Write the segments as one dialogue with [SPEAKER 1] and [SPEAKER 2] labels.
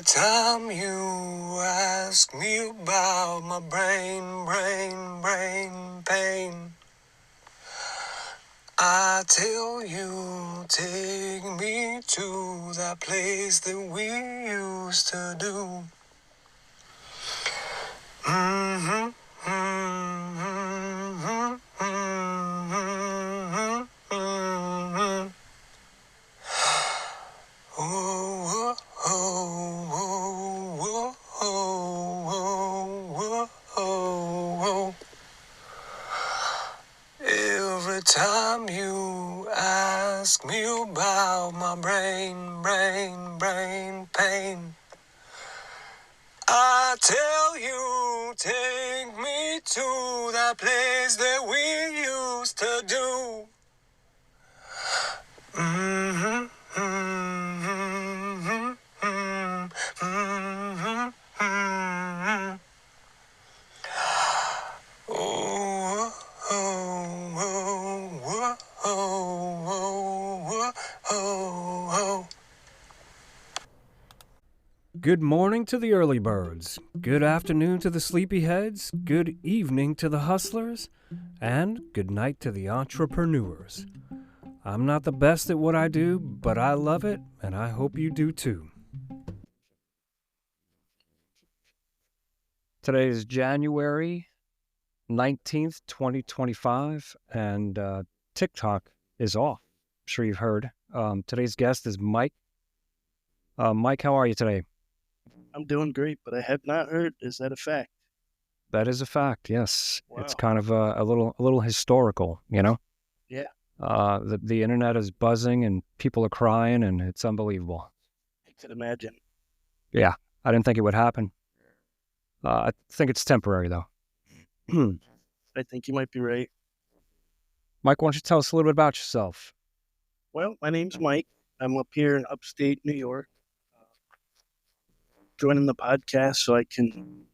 [SPEAKER 1] time you ask me about my brain pain, I tell you, take me to that place that we used to do. Mm-hmm, mm-hmm, mm-hmm, mm-hmm. Oh, oh, oh, oh, oh, oh, oh, oh. Every time you ask me about my brain pain, I tell you, take me to that place that we used to do. Mm-hmm, mm-hmm, mm-hmm, mm-hmm, mm-hmm. Oh, oh, oh, oh, oh, oh, oh.
[SPEAKER 2] Good morning to the early birds, good afternoon to the sleepyheads, good evening to the hustlers, and good night to the entrepreneurs. I'm not the best at what I do, but I love it, and I hope you do too. Today is January 19th, 2025, and TikTok is off. I'm sure you've heard. Today's guest is Mike. Mike, how are you today?
[SPEAKER 3] I'm doing great, but I have not heard. Is that a fact?
[SPEAKER 2] That is a fact, yes.
[SPEAKER 3] Wow.
[SPEAKER 2] It's kind of a little historical, you know?
[SPEAKER 3] Yeah,
[SPEAKER 2] The internet is buzzing and people are crying and it's unbelievable.
[SPEAKER 3] I could imagine.
[SPEAKER 2] Yeah, I didn't think it would happen. I think it's temporary, though.
[SPEAKER 3] I think you might be right.
[SPEAKER 2] Mike, why don't you tell us a little bit about yourself?
[SPEAKER 3] Well, my name's Mike. I'm up here in upstate New York, joining the podcast so I can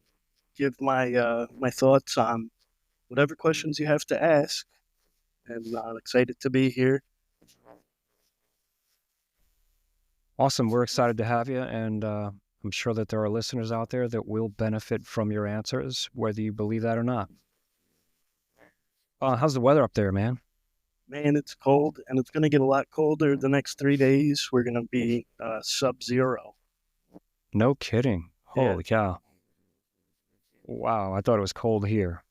[SPEAKER 3] give my thoughts on whatever questions you have to ask. And I'm excited to be here.
[SPEAKER 2] Awesome. We're excited to have you, and I'm sure that there are listeners out there that will benefit from your answers, whether you believe that or not. How's the weather up there, man?
[SPEAKER 3] Man, it's cold, and it's going to get a lot colder the next 3 days. We're going to be sub-zero.
[SPEAKER 2] No kidding.
[SPEAKER 3] Yeah.
[SPEAKER 2] Holy cow. Wow, I thought it was cold here.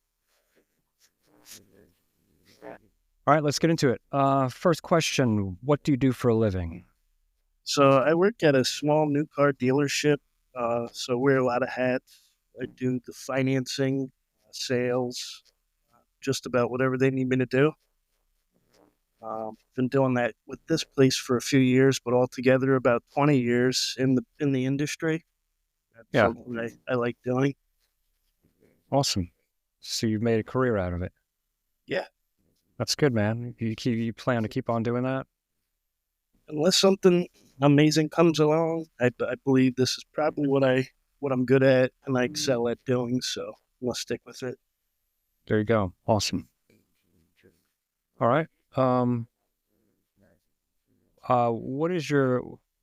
[SPEAKER 2] All right, let's get into it. First question, what do you do for a living?
[SPEAKER 3] So I work at a small new car dealership. So wear a lot of hats. I do the financing, sales, just about whatever they need me to do. Been doing that with this place for a few years, but altogether about 20 years in the industry. That's
[SPEAKER 2] Yeah.
[SPEAKER 3] something I like doing.
[SPEAKER 2] Awesome. So you've made a career out of it.
[SPEAKER 3] Yeah.
[SPEAKER 2] That's good, man. You plan to keep on doing that?
[SPEAKER 3] Unless something amazing comes along, I believe this is probably what I'm good at and I excel at doing. So I'm gonna stick with it.
[SPEAKER 2] There you go. Awesome. All right.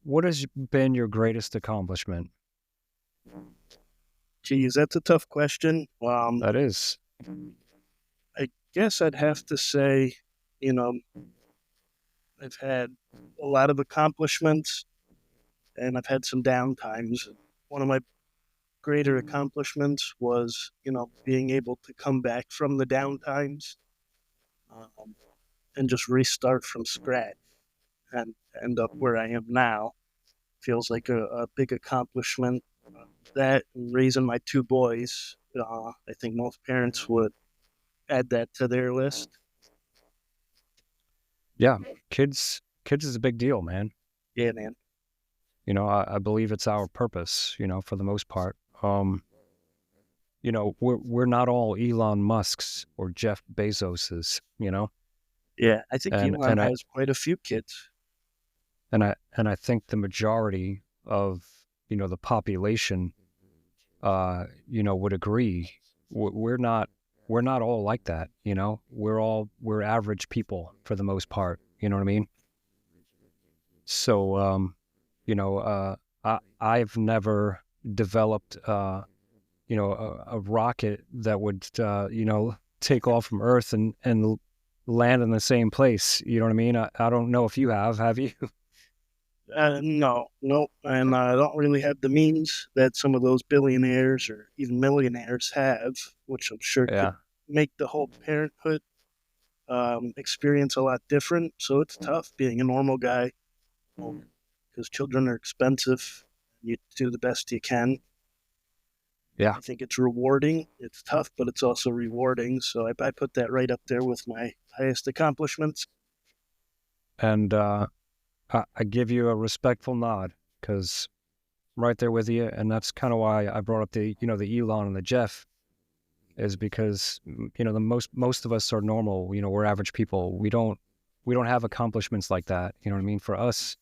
[SPEAKER 2] What has been your greatest accomplishment?
[SPEAKER 3] Geez, that's a tough question.
[SPEAKER 2] That is.
[SPEAKER 3] I guess I'd have to say, I've had a lot of accomplishments and I've had some downtimes. One of my greater accomplishments was, being able to come back from the downtimes and just restart from scratch and end up where I am now. Feels like a big accomplishment. That and raising my two boys, I think most parents would add that to their list.
[SPEAKER 2] Yeah, kids is a big deal, man.
[SPEAKER 3] Yeah, man.
[SPEAKER 2] I believe it's our purpose, for the most part. We're not all Elon Musks or Jeff Bezoses,
[SPEAKER 3] Yeah, I think Elon has quite a few kids.
[SPEAKER 2] And I think the majority of, the population, would agree. We're not all like that, we're average people for the most part. You know what I mean? So, I've never developed, a rocket that would, take off from Earth and land in the same place. You know what I mean? I don't know if you have you?
[SPEAKER 3] No, no, and I don't really have the means that some of those billionaires or even millionaires have, which I'm sure could
[SPEAKER 2] Yeah.
[SPEAKER 3] make the whole parenthood experience a lot different. So it's tough being a normal guy because children are expensive. You do the best you can.
[SPEAKER 2] Yeah.
[SPEAKER 3] I think it's rewarding. It's tough, but it's also rewarding. So I put that right up there with my highest accomplishments.
[SPEAKER 2] And I give you a respectful nod because I'm right there with you. And that's kind of why I brought up the Elon and the Jeff, is because, the most of us are normal. We're average people. We don't have accomplishments like that. You know what I mean? For us,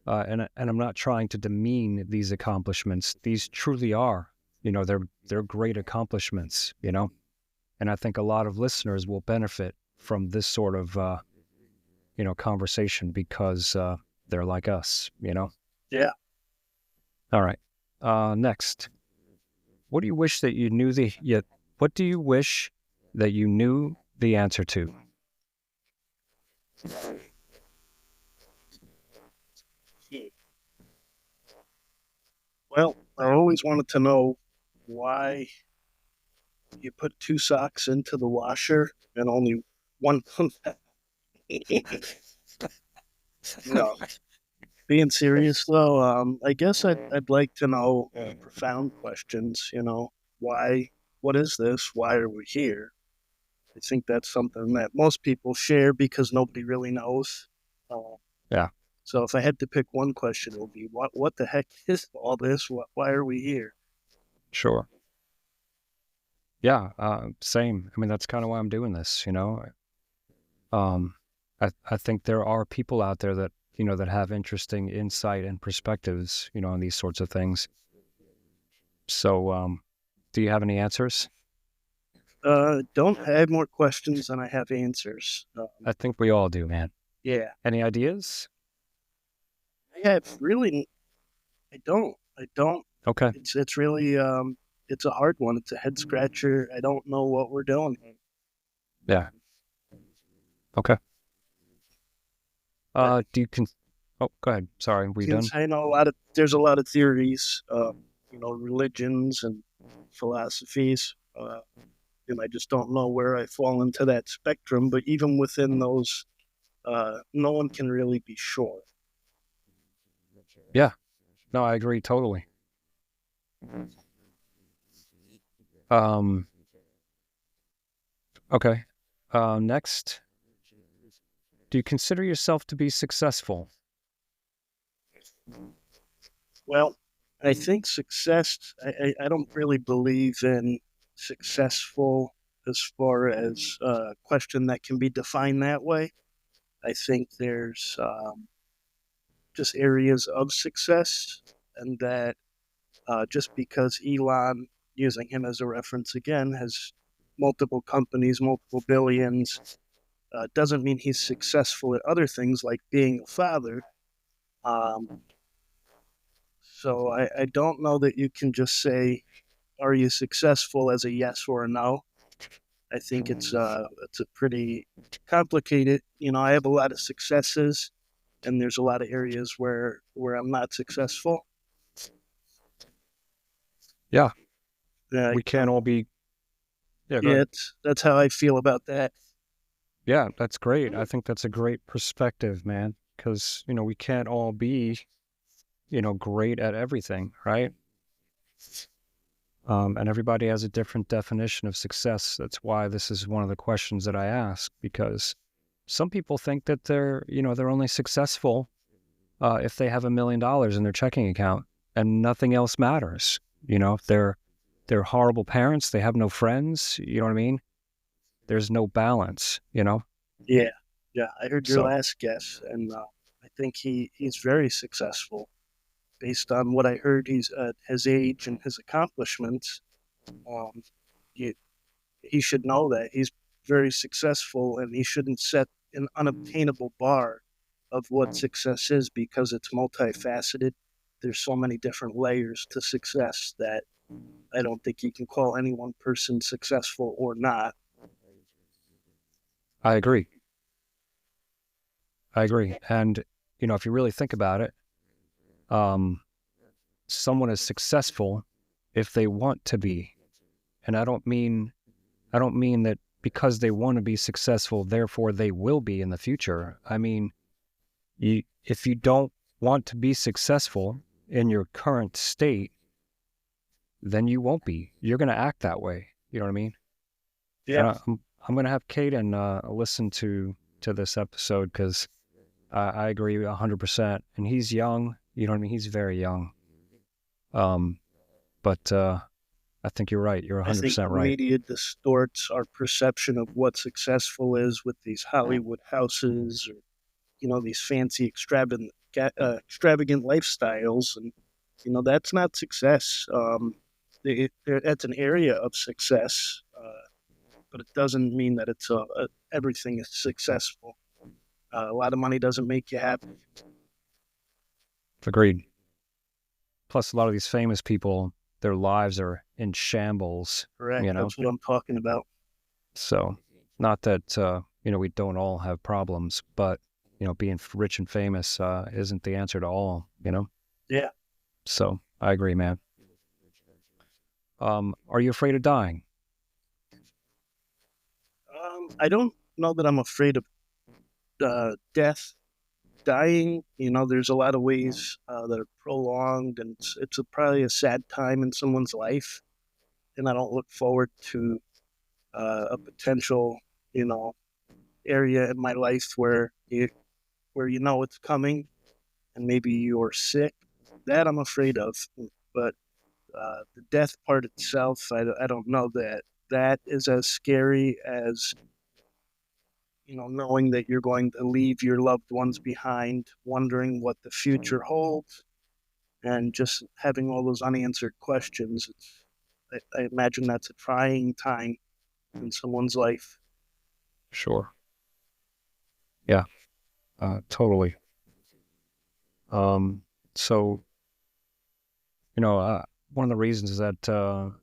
[SPEAKER 2] and I'm not trying to demean these accomplishments. These truly are, they're great accomplishments. And I think a lot of listeners will benefit from this sort of conversation because they're like us.
[SPEAKER 3] Yeah.
[SPEAKER 2] All right. Next, what do you wish that you knew the yet? What do you wish that you knew the answer to?
[SPEAKER 3] Well, I always wanted to know why you put two socks into the washer and only one. No, being serious though, I guess I'd like to know profound questions. Why? What is this? Why are we here? I think that's something that most people share because nobody really knows. Uh,
[SPEAKER 2] Yeah,
[SPEAKER 3] so if I had to pick one question, it would be what the heck is all this? Why are we here?
[SPEAKER 2] sure. Yeah, same. I mean, that's kind of why I'm doing this. Um, I think there are people out there that have interesting insight and perspectives, on these sorts of things. So, do you have any answers?
[SPEAKER 3] Don't have more questions than I have answers.
[SPEAKER 2] I think we all do, man.
[SPEAKER 3] Yeah,
[SPEAKER 2] Any ideas?
[SPEAKER 3] I have really. I don't. I don't.
[SPEAKER 2] Okay.
[SPEAKER 3] It's really it's a hard one. It's a head scratcher. I don't know what we're doing.
[SPEAKER 2] Yeah. Okay.
[SPEAKER 3] But
[SPEAKER 2] Do you can? Oh, go ahead. Sorry, we done?
[SPEAKER 3] since I know there's a lot of theories, religions and philosophies, and I just don't know where I fall into that spectrum. But even within those, no one can really be sure.
[SPEAKER 2] Yeah. No, I agree totally. Um. Okay. Next, do you consider yourself to be successful?
[SPEAKER 3] Well, I think success. I don't really believe in successful as far as a question that can be defined that way. I think there's just areas of success, and that just because Elon, using him as a reference again, has multiple companies, multiple billions, doesn't mean he's successful at other things like being a father. Um, so I don't know that you can just say, "Are you successful?" as a yes or a no. I think it's a pretty complicated. I have a lot of successes, and there's a lot of areas where I'm not successful.
[SPEAKER 2] Yeah,
[SPEAKER 3] Uh,
[SPEAKER 2] we can't all be. Yeah, go
[SPEAKER 3] yeah,
[SPEAKER 2] ahead.
[SPEAKER 3] that's how I feel about that.
[SPEAKER 2] Yeah, that's great. I think that's a great perspective, man. Because we can't all be great at everything, right? And everybody has a different definition of success. That's why this is one of the questions that I ask, because some people think that they're only successful if they have $1 million in their checking account and nothing else matters. If they're horrible parents, they have no friends. You know what I mean? There's no balance.
[SPEAKER 3] Yeah, yeah. I heard your
[SPEAKER 2] So
[SPEAKER 3] last guess, and I think he's very successful based on what I heard. He's his age and his accomplishments. Um, he, he should know that he's very successful, and he shouldn't set an unobtainable bar of what success is because it's multifaceted. there's so many different layers to success that I don't think you can call any one person successful or not.
[SPEAKER 2] I agree. And, if you really think about it, someone is successful if they want to be. And I don't mean that because they want to be successful, therefore they will be in the future. I mean, if you don't want to be successful in your current state, then you won't be. You're going to act that way. You know what I mean?
[SPEAKER 3] Yeah.
[SPEAKER 2] And I'm going to have Caden listen to this episode because I agree 100%. And he's young. You know what I mean? He's very young. But I think you're right. You're
[SPEAKER 3] I think
[SPEAKER 2] 100%
[SPEAKER 3] the
[SPEAKER 2] right.
[SPEAKER 3] media distorts our perception of what successful is with these Hollywood houses or, these fancy extravagant lifestyles. And, that's not success. That's an area of success, but it doesn't mean that it's everything is successful. A lot of money doesn't make you happy.
[SPEAKER 2] Agreed. Plus, a lot of these famous people, their lives are in shambles.
[SPEAKER 3] Correct. That's what I'm talking about.
[SPEAKER 2] So, not that, we don't all have problems, but, being rich and famous isn't the answer to all,
[SPEAKER 3] Yeah.
[SPEAKER 2] So, I agree, man. Are you afraid of dying?
[SPEAKER 3] I don't know that I'm afraid of death. Dying, there's a lot of ways that are prolonged, and it's probably a sad time in someone's life. And I don't look forward to a potential, area in my life where it's coming, and maybe you're sick. That I'm afraid of. But the death part itself, I don't know that is as scary as knowing that you're going to leave your loved ones behind, wondering what the future holds, and just having all those unanswered questions. I imagine that's a trying time in someone's life.
[SPEAKER 2] Sure. Yeah, totally. So, one of the reasons that,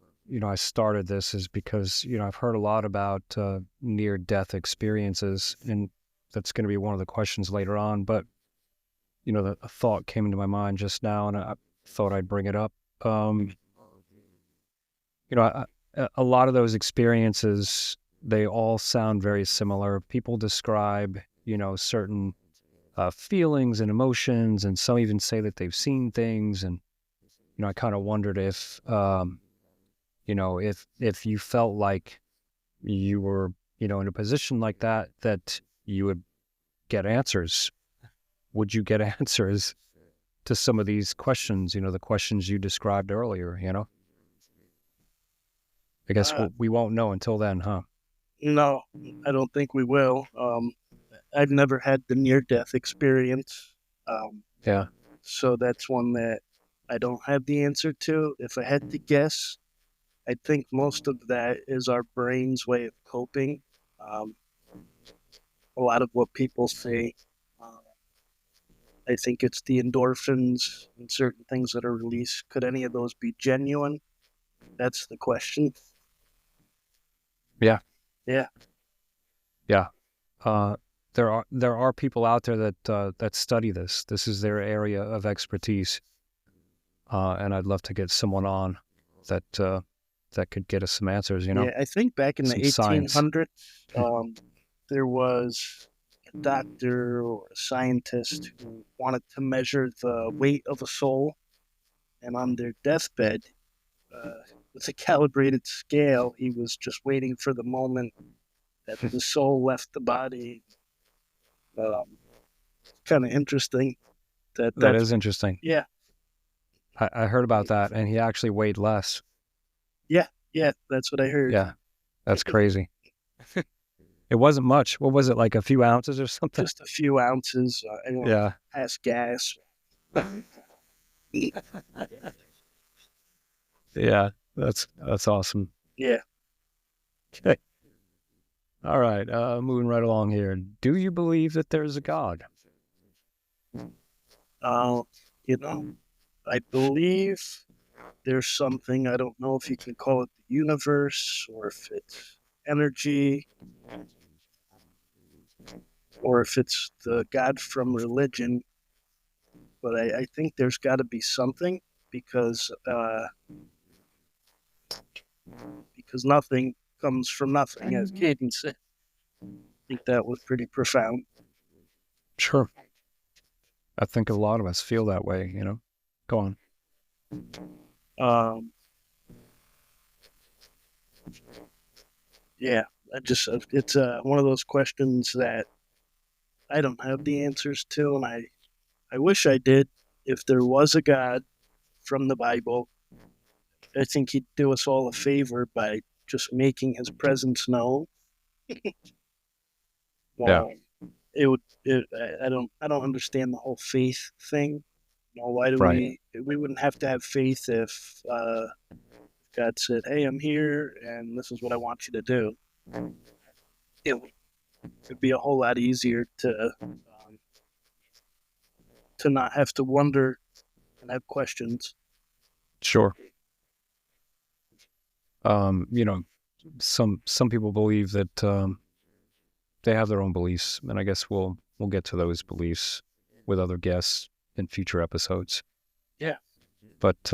[SPEAKER 2] I started this is because, I've heard a lot about near-death experiences, and that's going to be one of the questions later on. But, a thought came into my mind just now, and I thought I'd bring it up. A lot of those experiences, they all sound very similar. People describe, certain feelings and emotions, and some even say that they've seen things. And, I kind of wondered if, if you felt like you were, in a position like that you would get answers. Would you get answers to some of these questions, the questions you described earlier, I guess we won't know until then, huh?
[SPEAKER 3] No, I don't think we will. I've never had the near-death experience.
[SPEAKER 2] Yeah.
[SPEAKER 3] So that's one that I don't have the answer to. If I had to guess, I think most of that is our brain's way of coping. A lot of what people say, I think it's the endorphins and certain things that are released. Could any of those be genuine? That's the question.
[SPEAKER 2] Yeah.
[SPEAKER 3] Yeah.
[SPEAKER 2] Yeah. There are people out there that study this. This is their area of expertise, and I'd love to get someone on that could get us some answers.
[SPEAKER 3] Yeah, I think back in the
[SPEAKER 2] some
[SPEAKER 3] 1800s, there was a doctor or a scientist who wanted to measure the weight of a soul, and on their deathbed, with a calibrated scale, he was just waiting for the moment that the soul left the body. Kind of interesting.
[SPEAKER 2] That is interesting.
[SPEAKER 3] Yeah.
[SPEAKER 2] I heard about that, and he actually weighed less.
[SPEAKER 3] Yeah, that's what I heard.
[SPEAKER 2] Yeah, that's crazy. It wasn't much. What was it, like a few ounces or something?
[SPEAKER 3] Just a few ounces.
[SPEAKER 2] Yeah.
[SPEAKER 3] Pass gas.
[SPEAKER 2] Yeah, that's awesome.
[SPEAKER 3] Yeah.
[SPEAKER 2] Okay. All right, moving right along here. Do you believe that there's a God?
[SPEAKER 3] I believe there's something, I don't know if you can call it the universe or if it's energy or if it's the God from religion, but I think there's got to be something because because nothing comes from nothing, as Caden said. I think that was pretty profound.
[SPEAKER 2] Sure. I think a lot of us feel that way, you know? Go on.
[SPEAKER 3] Um, yeah, it's one of those questions that I don't have the answers to, and I wish I did. If there was a God from the Bible, I think he'd do us all a favor by just making his presence known.
[SPEAKER 2] Yeah.
[SPEAKER 3] It would. I don't understand the whole faith thing. You know, why do
[SPEAKER 2] Right.
[SPEAKER 3] we wouldn't have to have faith if God said, "Hey, I'm here, and this is what I want you to do." It would be a whole lot easier to not have to wonder and have questions.
[SPEAKER 2] Sure. You know, some people believe that they have their own beliefs, and I guess we'll get to those beliefs with other guests in future episodes.
[SPEAKER 3] Yeah.
[SPEAKER 2] But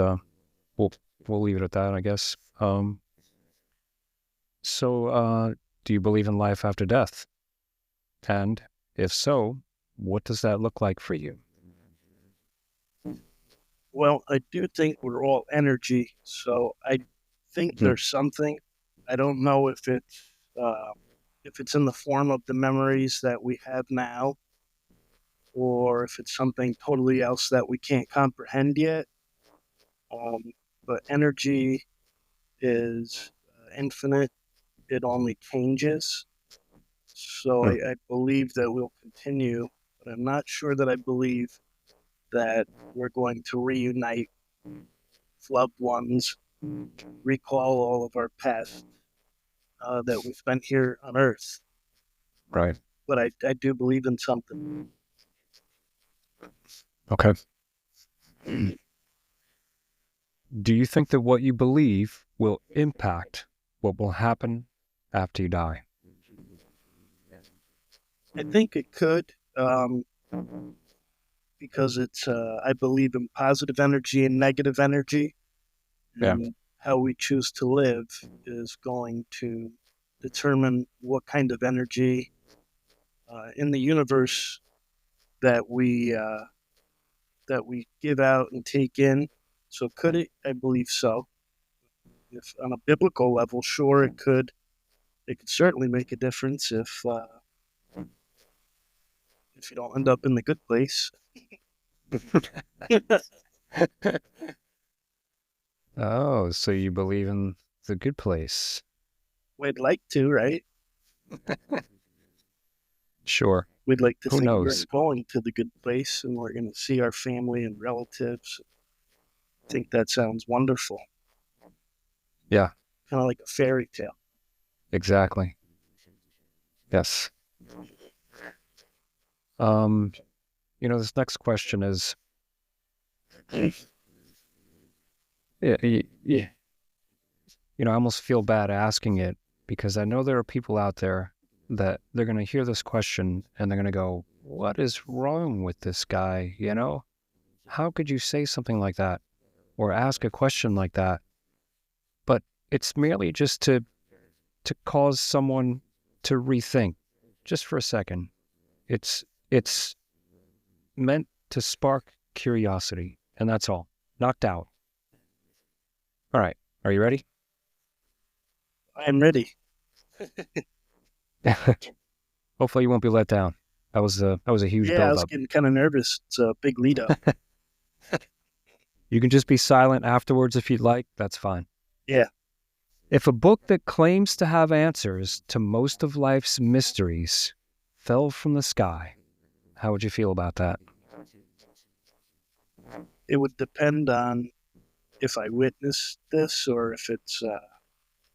[SPEAKER 2] we'll we'll leave it at that, I guess. So do you believe in life after death? And if so, what does that look like for you?
[SPEAKER 3] Well, I do think we're all energy, so I think there's something. I don't know if it's in the form of the memories that we have now, or if it's something totally else that we can't comprehend yet. Um, but energy is infinite; it only changes. So
[SPEAKER 2] Hmm.
[SPEAKER 3] I believe that we'll continue, but I'm not sure that I believe that we're going to reunite loved ones, recall all of our past that we spent here on Earth.
[SPEAKER 2] Right.
[SPEAKER 3] But I do believe in something.
[SPEAKER 2] Okay. Do you think that what you believe will impact what will happen after you die?
[SPEAKER 3] I think it could, because I believe in positive energy and negative energy,
[SPEAKER 2] Yeah.
[SPEAKER 3] and how we choose to live is going to determine what kind of energy in the universe that we give out and take in. So could it? I believe so. If on a biblical level, sure, it could. It could certainly make a difference if you don't end up in the good place.
[SPEAKER 2] Oh, so you believe in the good place?
[SPEAKER 3] We'd like to, right?
[SPEAKER 2] Sure.
[SPEAKER 3] We'd like to
[SPEAKER 2] Who
[SPEAKER 3] think we're
[SPEAKER 2] knows?
[SPEAKER 3] going to the good place and we're going to see our family and relatives. I think that sounds wonderful.
[SPEAKER 2] Yeah,
[SPEAKER 3] Kind of like a fairy tale.
[SPEAKER 2] exactly. Yes. Um, this next question is, yeah, yeah. I almost feel bad asking it because I know there are people out there that they're going to hear this question and they're going to go, "What is wrong with this guy? How could you say something like that or ask a question like that?" But it's merely just to cause someone to rethink just for a second. It's meant to spark curiosity, and that's all. Not doubt. All right. Are you ready?
[SPEAKER 3] I'm ready.
[SPEAKER 2] Hopefully you won't be let down. That was a huge
[SPEAKER 3] Yeah, I was
[SPEAKER 2] buildup.
[SPEAKER 3] getting kind of nervous. It's a big lead up.
[SPEAKER 2] You can just be silent afterwards if you'd like. That's fine.
[SPEAKER 3] Yeah.
[SPEAKER 2] If a book that claims to have answers to most of life's mysteries fell from the sky, how would you feel about that?
[SPEAKER 3] It would depend on if I witnessed this or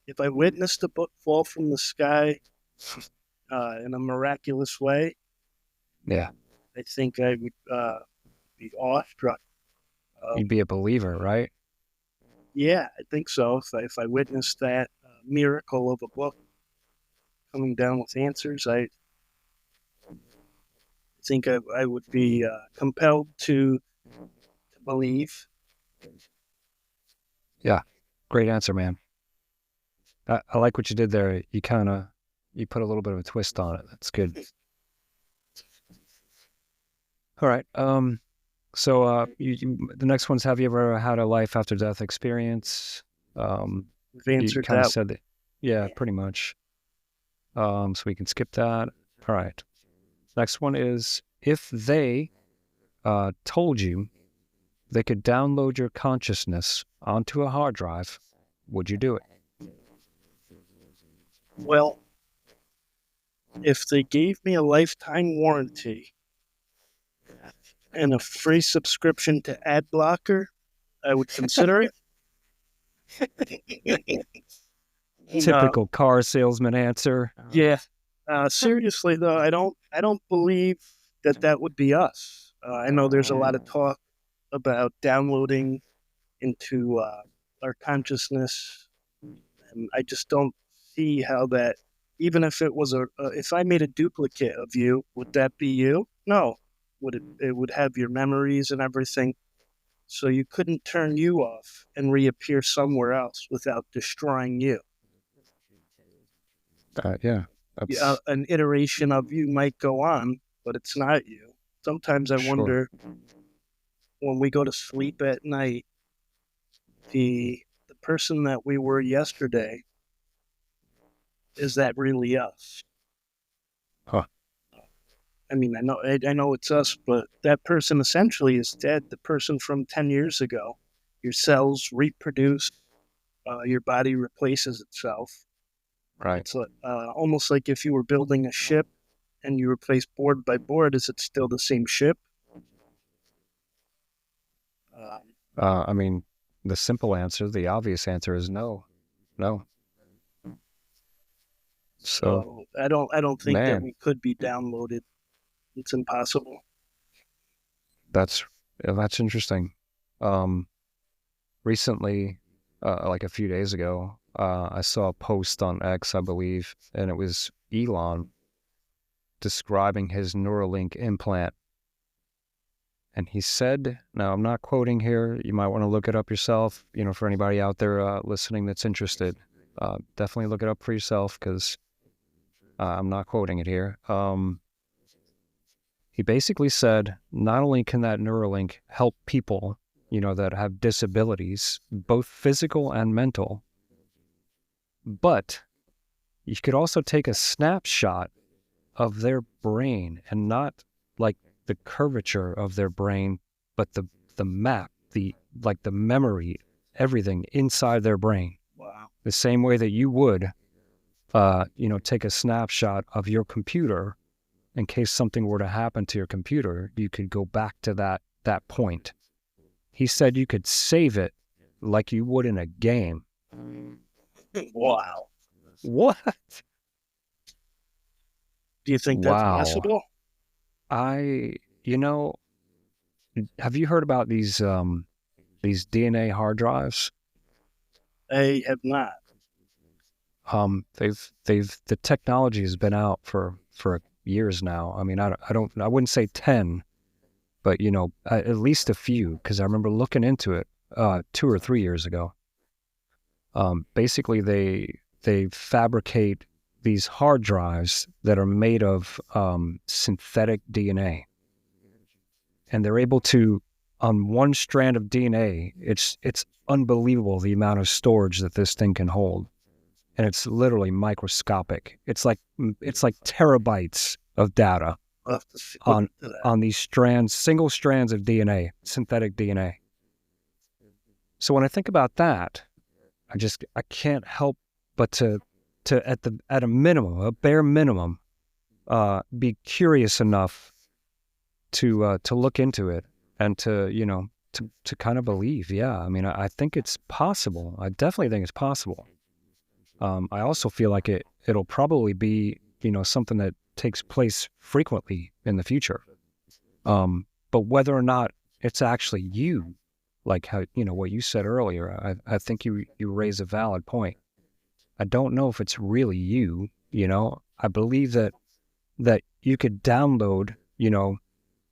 [SPEAKER 3] if I witnessed a book fall from the sky in a miraculous way.
[SPEAKER 2] Yeah.
[SPEAKER 3] I think I would be awestruck.
[SPEAKER 2] You'd be a believer, right?
[SPEAKER 3] Yeah, I think so. If I witnessed that miracle of a book coming down with answers, I think I would be compelled to believe.
[SPEAKER 2] Yeah. Great answer, man. I like what you did there. You put a little bit of a twist on it. That's good. All right. The next one's, have you ever had a life after death experience?
[SPEAKER 3] We've
[SPEAKER 2] You
[SPEAKER 3] answered
[SPEAKER 2] kind of
[SPEAKER 3] that.
[SPEAKER 2] said that. Yeah, pretty much. So we can skip that. All right. Next one is, if they told you they could download your consciousness onto a hard drive, would you do it?
[SPEAKER 3] Well, if they gave me a lifetime warranty and a free subscription to ad blocker, I would consider it.
[SPEAKER 2] Typical car salesman answer.
[SPEAKER 3] Yeah. Seriously though, I don't believe that would be us. I know there's a lot of talk about downloading into our consciousness, and I just don't see how that. Even if it was if I made a duplicate of you, would that be you? No. Would it? It would have your memories and everything, so you couldn't turn you off and reappear somewhere else without destroying you.
[SPEAKER 2] Yeah, that's
[SPEAKER 3] An iteration of you might go on, but it's not you. Sometimes I
[SPEAKER 2] sure.
[SPEAKER 3] wonder when we go to sleep at night, the person that we were yesterday, is that really us?
[SPEAKER 2] Huh.
[SPEAKER 3] I mean, I know it's us, but that person essentially is dead. The person from 10 years ago, your cells reproduce, your body replaces itself.
[SPEAKER 2] Right.
[SPEAKER 3] It's almost like if you were building a ship and you replace board by board. Is it still the same ship?
[SPEAKER 2] I mean, the simple answer, the obvious answer is no. No. So,
[SPEAKER 3] I don't think that
[SPEAKER 2] man,
[SPEAKER 3] we could be downloaded. It's impossible.
[SPEAKER 2] that's interesting. Um, Recently, like a few days ago, I saw a post on X, I believe, and it was Elon describing his Neuralink implant. And he said, now I'm not quoting here, you might want to look it up yourself, for anybody out there listening that's interested. Definitely look it up for yourself, because I'm not quoting it here. He basically said, not only can that Neuralink help people, that have disabilities, both physical and mental, but you could also take a snapshot of their brain, and not like the curvature of their brain, but the map, the memory, everything inside their brain.
[SPEAKER 3] Wow.
[SPEAKER 2] The same way that you would, take a snapshot of your computer in case something were to happen to your computer, you could go back to that point. He said you could save it like you would in a game.
[SPEAKER 3] Wow.
[SPEAKER 2] What?
[SPEAKER 3] Do you think that's
[SPEAKER 2] Wow.
[SPEAKER 3] possible?
[SPEAKER 2] Have you heard about these DNA hard drives?
[SPEAKER 3] I have not.
[SPEAKER 2] The technology has been out for years now. I mean, I wouldn't say 10, but at least a few, because I remember looking into it 2 or 3 years ago. Basically, they fabricate these hard drives that are made of synthetic DNA, and they're able to, on one strand of DNA, it's unbelievable the amount of storage that this thing can hold, and it's literally microscopic. It's like terabytes of data
[SPEAKER 3] I'll have to look into that.
[SPEAKER 2] on these strands, single strands of DNA, synthetic DNA. So when I think about that, I can't help but to at a minimum, a bare minimum, be curious enough to look into it, and to kind of believe. Yeah, I mean, I think it's possible. I definitely think it's possible. I also feel like it'll probably be something that takes place frequently in the future. But whether or not it's actually you, like how, what you said earlier. I think you raise a valid point. I don't know if it's really you, I believe that you could download,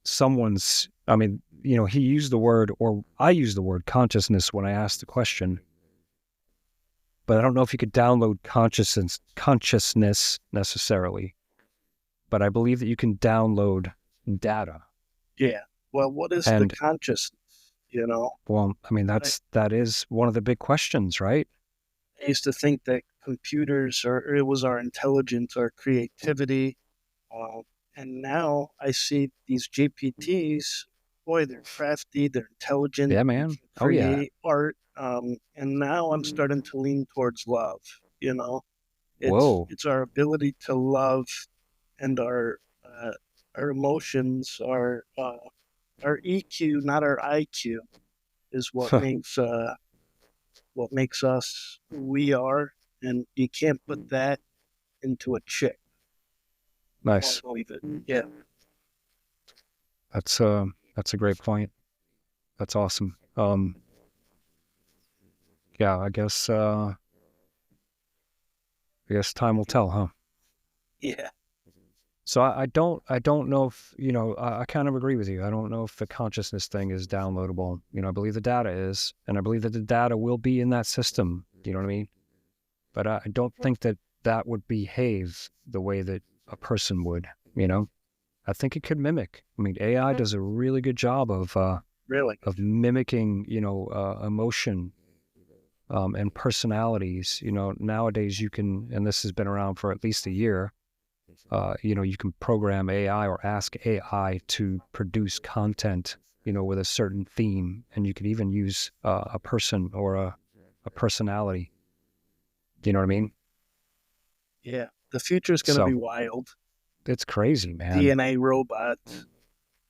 [SPEAKER 2] someone's, he used the word, or I used the word consciousness when I asked the question, but I don't know if you could download consciousness necessarily, but I believe that you can download data.
[SPEAKER 3] Yeah. Well, what is the
[SPEAKER 2] And
[SPEAKER 3] consciousness?
[SPEAKER 2] well,
[SPEAKER 3] I,
[SPEAKER 2] that is one of the big questions, right?
[SPEAKER 3] I used to think that computers or it was our intelligence, our creativity. Uh, and now I see these GPTs, boy, they're crafty, they're intelligent,
[SPEAKER 2] Yeah,
[SPEAKER 3] they
[SPEAKER 2] man.
[SPEAKER 3] can
[SPEAKER 2] Oh yeah.
[SPEAKER 3] create art. And now I'm starting to lean towards love. You know,
[SPEAKER 2] Whoa.
[SPEAKER 3] it's our ability to love and our emotions, our EQ, not our IQ, is what makes us who we are. And you can't put that into a chip. I don't
[SPEAKER 2] Nice.
[SPEAKER 3] believe it. Yeah.
[SPEAKER 2] That's a great point. That's awesome. Yeah, I guess time will tell, huh?
[SPEAKER 3] Yeah.
[SPEAKER 2] So I don't know if, I kind of agree with you. I don't know if the consciousness thing is downloadable. I believe the data is, and I believe that the data will be in that system. You know what I mean? But I don't think that that would behave the way that a person would, you know? I think it could mimic. AI does a really good job
[SPEAKER 3] Really.
[SPEAKER 2] of mimicking, emotion, and personalities. Nowadays you can, and this has been around for at least a year, you can program AI or ask AI to produce content, with a certain theme, and you could even use a person or a personality. You know what I mean?
[SPEAKER 3] Yeah. The future is going to
[SPEAKER 2] So
[SPEAKER 3] be wild.
[SPEAKER 2] it's crazy, man.
[SPEAKER 3] DNA robots,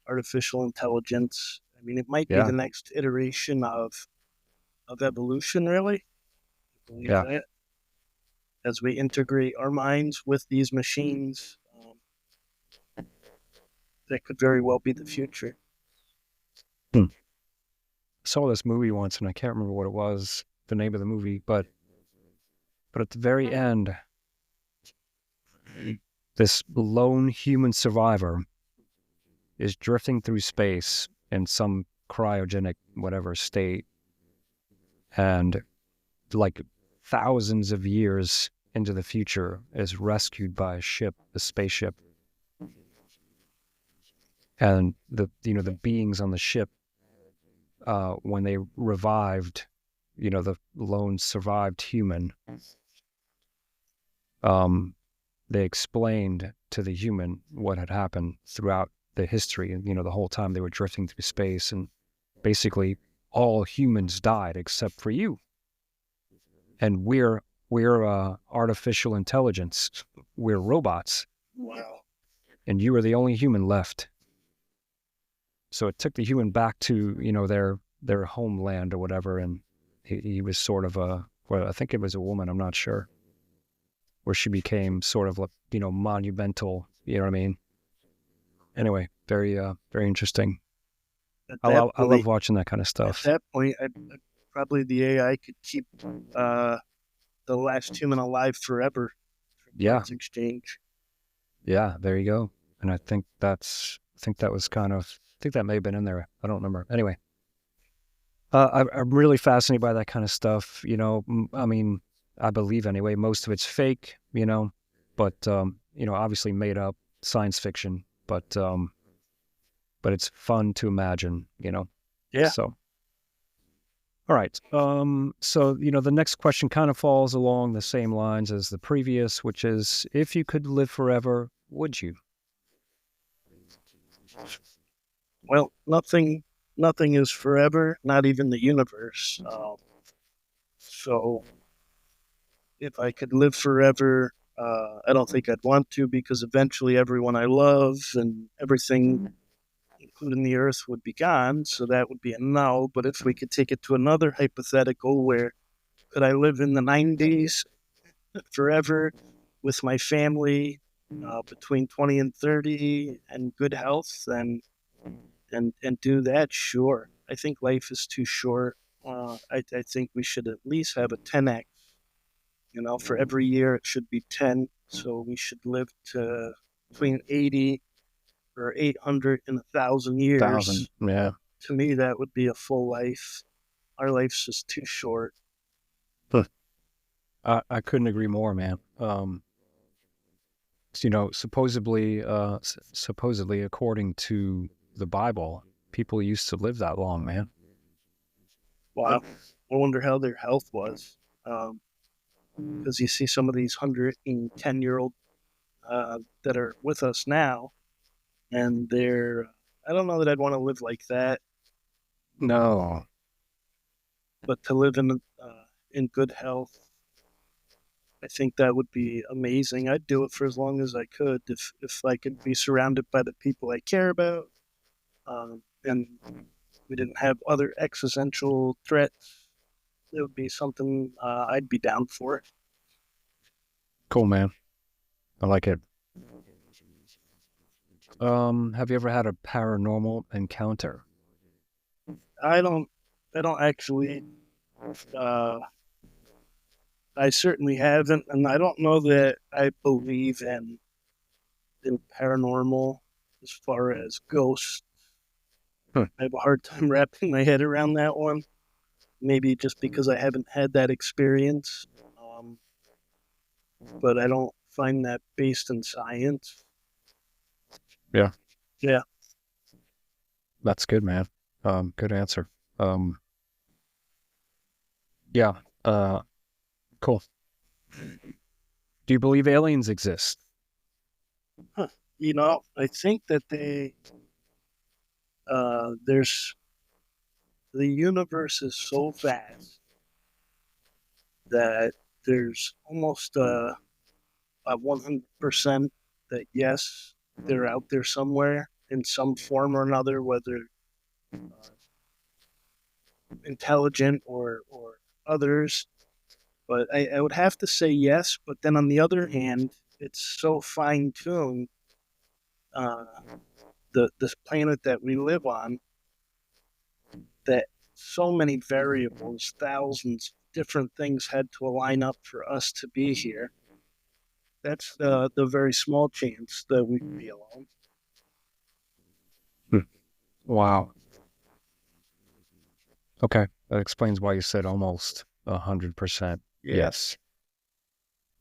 [SPEAKER 3] artificial intelligence. I mean, it might be
[SPEAKER 2] Yeah,
[SPEAKER 3] the next iteration of evolution, really. I believe
[SPEAKER 2] yeah.
[SPEAKER 3] that as we integrate our minds with these machines, that could very well be the future.
[SPEAKER 2] Hmm. Saw this movie once, and I can't remember what it was, the name of the movie, but at the very end, this lone human survivor is drifting through space in some cryogenic whatever state, and like thousands of years into the future is rescued by a ship, a spaceship, and the beings on the ship, when they revived, the lone survived human, um, they explained to the human what had happened throughout the history, and the whole time they were drifting through space, and basically all humans died except for you, and we're artificial intelligence, we're robots,
[SPEAKER 3] Wow.
[SPEAKER 2] and you are the only human left. So it took the human back to their homeland or whatever, and he was sort of well, I think it was a woman, I'm not sure, where she became sort of like monumental. You know what I mean? Anyway, very interesting.
[SPEAKER 3] At
[SPEAKER 2] I
[SPEAKER 3] that
[SPEAKER 2] love I love
[SPEAKER 3] point,
[SPEAKER 2] watching that kind of
[SPEAKER 3] at
[SPEAKER 2] stuff.
[SPEAKER 3] that point, probably the AI could keep uh, the last human alive forever for
[SPEAKER 2] Yeah,
[SPEAKER 3] parts exchange.
[SPEAKER 2] yeah. There you go. And I think that was kind of, I think that may have been in there. I don't remember. Anyway, I'm really fascinated by that kind of stuff. I believe anyway, most of it's fake. But obviously made up science fiction. But it's fun to imagine.
[SPEAKER 3] Yeah.
[SPEAKER 2] So. All right. So, the next question kind of falls along the same lines as the previous, which is, if you could live forever, would you?
[SPEAKER 3] Well, nothing is forever, not even the universe. So if I could live forever, I don't think I'd want to because eventually everyone I love and everything, including the earth, would be gone. So that would be a no. But if we could take it to another hypothetical where could I live in the 90s forever with my family between 20 and 30 and good health and do that, sure. I think life is too short. I think we should at least have a 10x. For every year it should be 10. So we should live to between 80 or 800 and 1,000 years.
[SPEAKER 2] Yeah.
[SPEAKER 3] To me, that would be a full life. Our life's just too short.
[SPEAKER 2] I couldn't agree more, man. Supposedly, according to the Bible, people used to live that long, man.
[SPEAKER 3] Wow. I wonder how their health was. Because you see some of these 110-year-old that are with us now, and I don't know that I'd want to live like that,
[SPEAKER 2] No.
[SPEAKER 3] but to live in good health, I think that would be amazing. I'd do it for as long as I could if I could be surrounded by the people I care about, and we didn't have other existential threats. It would be something I'd be down for.
[SPEAKER 2] Cool, man. I like it. Have you ever had a paranormal encounter?
[SPEAKER 3] I don't. I don't actually. Uh, I certainly haven't, and I don't know that I believe in paranormal as far as ghosts.
[SPEAKER 2] Huh.
[SPEAKER 3] I have a hard time wrapping my head around that one. Maybe just because I haven't had that experience, um, but I don't find that based in science.
[SPEAKER 2] Yeah.
[SPEAKER 3] Yeah.
[SPEAKER 2] That's good, man. Good answer. Um, yeah. Cool. Do you believe aliens exist?
[SPEAKER 3] Huh. I think that there's the universe is so vast that there's almost a 100% that yes, they're out there somewhere in some form or another, whether intelligent or others. But I would have to say yes. But then on the other hand, it's so fine tuned. Uh, this planet that we live on, that so many variables, thousands of different things had to line up for us to be here. That's the very small chance that we'd be alone.
[SPEAKER 2] Wow. Okay. That explains why you said almost 100%. Yes.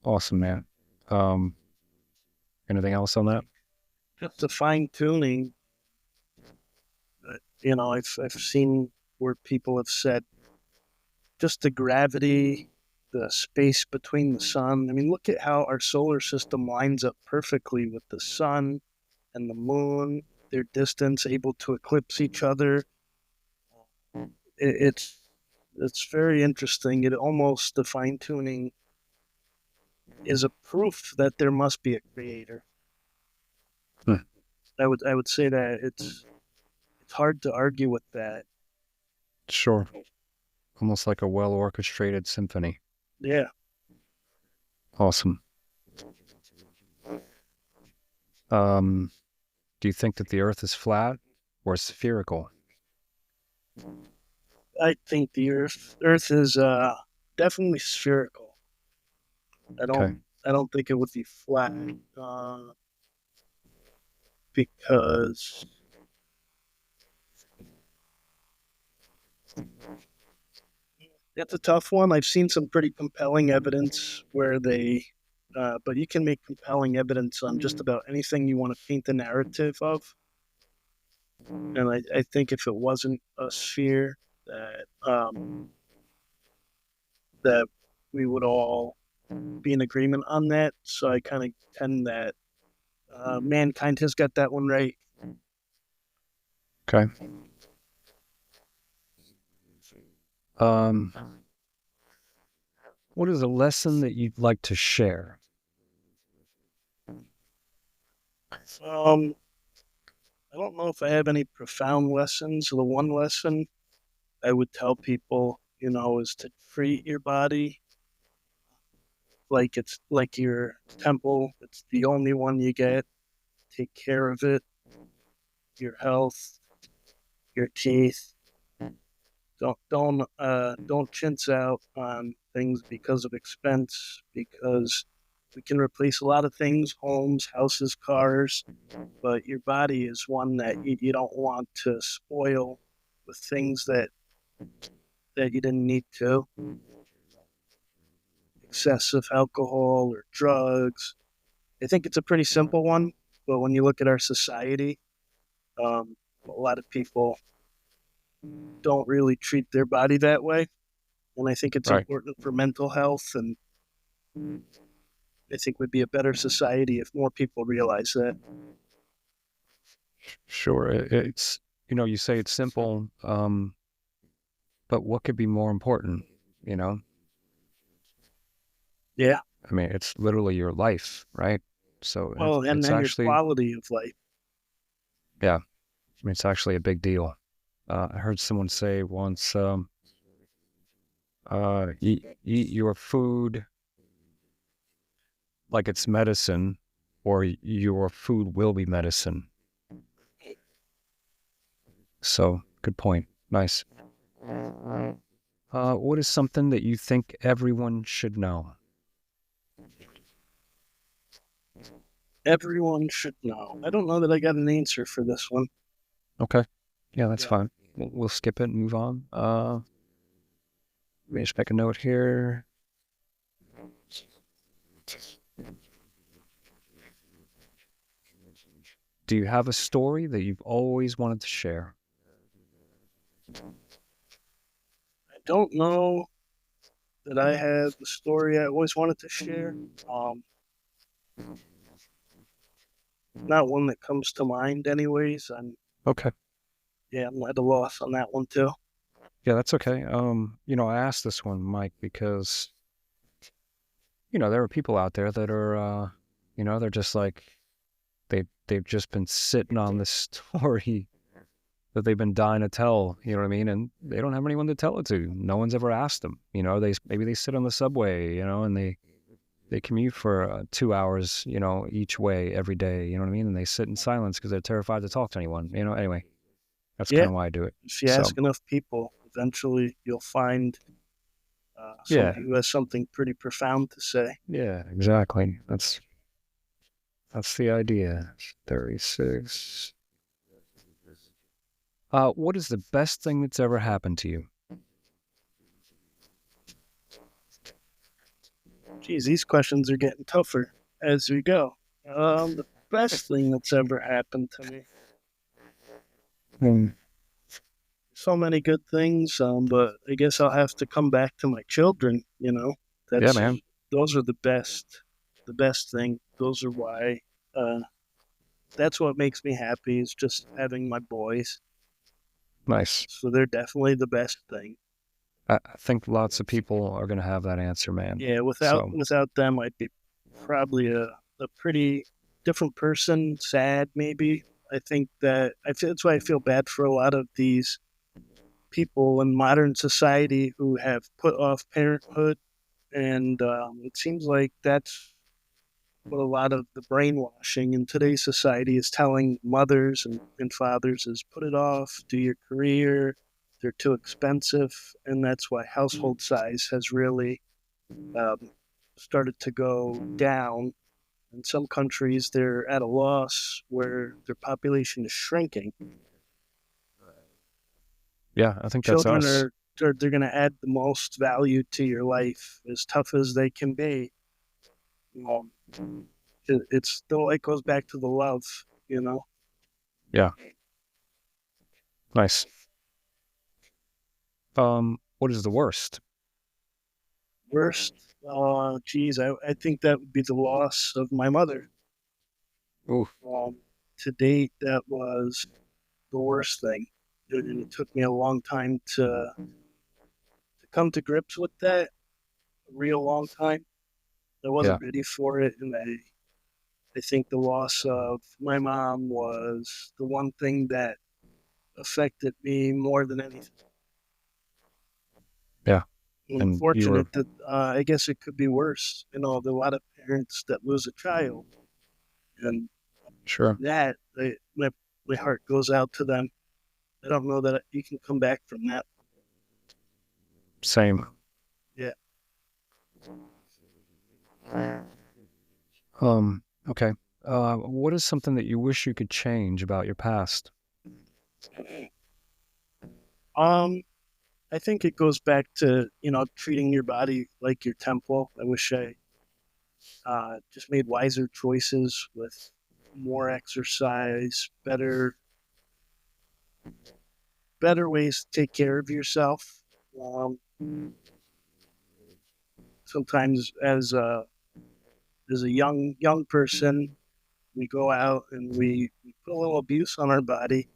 [SPEAKER 2] Awesome, man. Um, Anything else on that?
[SPEAKER 3] Just the fine tuning. I've seen where people have said just the gravity, the space between the sun. I mean, look at how our solar system lines up perfectly with the sun and the moon, their distance, able to eclipse each other. It's very interesting. It almost the fine tuning is a proof that there must be a creator.
[SPEAKER 2] Hmm.
[SPEAKER 3] I would say that it's hard to argue with that.
[SPEAKER 2] Sure. Almost like a well orchestrated symphony.
[SPEAKER 3] Yeah.
[SPEAKER 2] Awesome. Um, do you think that the Earth is flat or spherical?
[SPEAKER 3] I think the Earth is definitely spherical. I
[SPEAKER 2] Okay.
[SPEAKER 3] don't I don't think it would be flat because it's a tough one. I've seen some pretty compelling evidence but you can make compelling evidence on just about anything you want to paint the narrative of. And I think if it wasn't a sphere, that we would all be in agreement on that. So I kind of tend that mankind has got that one right.
[SPEAKER 2] Okay. Um, what is a lesson that you'd like to share?
[SPEAKER 3] I don't know if I have any profound lessons. The one lesson I would tell people, is to treat your body like it's like your temple. It's the only one you get. Take care of it, your health, your teeth, Don't chintz out on things because of expense, because we can replace a lot of things, homes, houses, cars, but your body is one that you don't want to spoil with things that you didn't need to. Excessive alcohol or drugs. I think it's a pretty simple one, but when you look at our society, a lot of people don't really treat their body that way. And I think it's
[SPEAKER 2] Right.
[SPEAKER 3] important for mental health. And I think we'd be a better society if more people realize that.
[SPEAKER 2] Sure. It's, you say it's simple, but what could be more important, you know?
[SPEAKER 3] Yeah.
[SPEAKER 2] I mean, it's literally your life, right? So
[SPEAKER 3] Well, and
[SPEAKER 2] it's
[SPEAKER 3] then your
[SPEAKER 2] actually,
[SPEAKER 3] quality of life.
[SPEAKER 2] yeah, I mean, it's actually a big deal. I heard someone say once, eat your food like it's medicine, or your food will be medicine. So, good point. Nice. What is something that you think everyone should know?
[SPEAKER 3] Everyone should know. I don't know that I got an answer for this one.
[SPEAKER 2] Okay. Yeah, that's
[SPEAKER 3] Yeah.
[SPEAKER 2] fine. We'll skip it and move on. Let me just make a note here. Do you have a story that you've always wanted to share?
[SPEAKER 3] I don't know that I have the story I always wanted to share. Um, Not one that comes to mind, anyways.
[SPEAKER 2] Okay.
[SPEAKER 3] I'm at a loss on that one too.
[SPEAKER 2] Yeah, that's okay. I asked this one, Mike, because there are people out there that are, they're just like they've just been sitting on this story that they've been dying to tell. You know what I mean? And they don't have anyone to tell it to. No one's ever asked them. Maybe they sit on the subway, and they commute for 2 hours, each way every day. You know what I mean? And they sit in silence because they're terrified to talk to anyone. Anyway, that's kind
[SPEAKER 3] Yeah,
[SPEAKER 2] of why I do it.
[SPEAKER 3] if you
[SPEAKER 2] So
[SPEAKER 3] ask enough people, eventually you'll find
[SPEAKER 2] yeah,
[SPEAKER 3] somebody who has something pretty profound to say.
[SPEAKER 2] yeah, exactly. That's the idea. 36. What is the best thing that's ever happened to you?
[SPEAKER 3] Geez, these questions are getting tougher as we go. The best thing that's ever happened to me.
[SPEAKER 2] Hmm.
[SPEAKER 3] So many good things, but I guess I'll have to come back to my children.
[SPEAKER 2] Yeah,
[SPEAKER 3] That's
[SPEAKER 2] man.
[SPEAKER 3] those are the best thing. Those are why. Uh, that's what makes me happy is just having my boys.
[SPEAKER 2] Nice.
[SPEAKER 3] So they're definitely the best thing.
[SPEAKER 2] I think lots of people are going to have that answer, man.
[SPEAKER 3] Yeah, without
[SPEAKER 2] So,
[SPEAKER 3] without them, I'd be probably a pretty different person. Sad, maybe. I think that that's why I feel bad for a lot of these people in modern society who have put off parenthood, and it seems like that's what a lot of the brainwashing in today's society is telling mothers and fathers is put it off, do your career, they're too expensive, and that's why household size has really um, started to go down. In some countries, they're at a loss where their population is shrinking.
[SPEAKER 2] yeah, I think that's
[SPEAKER 3] Children
[SPEAKER 2] us.
[SPEAKER 3] they're going to add the most value to your life, as tough as they can be. Um, it's still it goes back to the love, you know.
[SPEAKER 2] Yeah, nice. What is the worst?
[SPEAKER 3] Worst, geez, I think that would be the loss of my mother.
[SPEAKER 2] Ooh,
[SPEAKER 3] To date, that was the worst thing, and it took me a long time to come to grips with that. A real long time. I
[SPEAKER 2] yeah,
[SPEAKER 3] wasn't ready for it, and I think the loss of my mom was the one thing that affected me more than anything.
[SPEAKER 2] yeah. And you were,
[SPEAKER 3] Unfortunate that I guess it could be worse. There are a lot of parents that lose a child, and
[SPEAKER 2] sure.
[SPEAKER 3] my heart goes out to them. I don't know that you can come back from that.
[SPEAKER 2] Same.
[SPEAKER 3] Yeah.
[SPEAKER 2] Okay. What is something that you wish you could change about your past?
[SPEAKER 3] I think it goes back to, treating your body like your temple. I wish I just made wiser choices with more exercise, better ways to take care of yourself. Um, Sometimes as a young person, we go out and we put a little abuse on our body,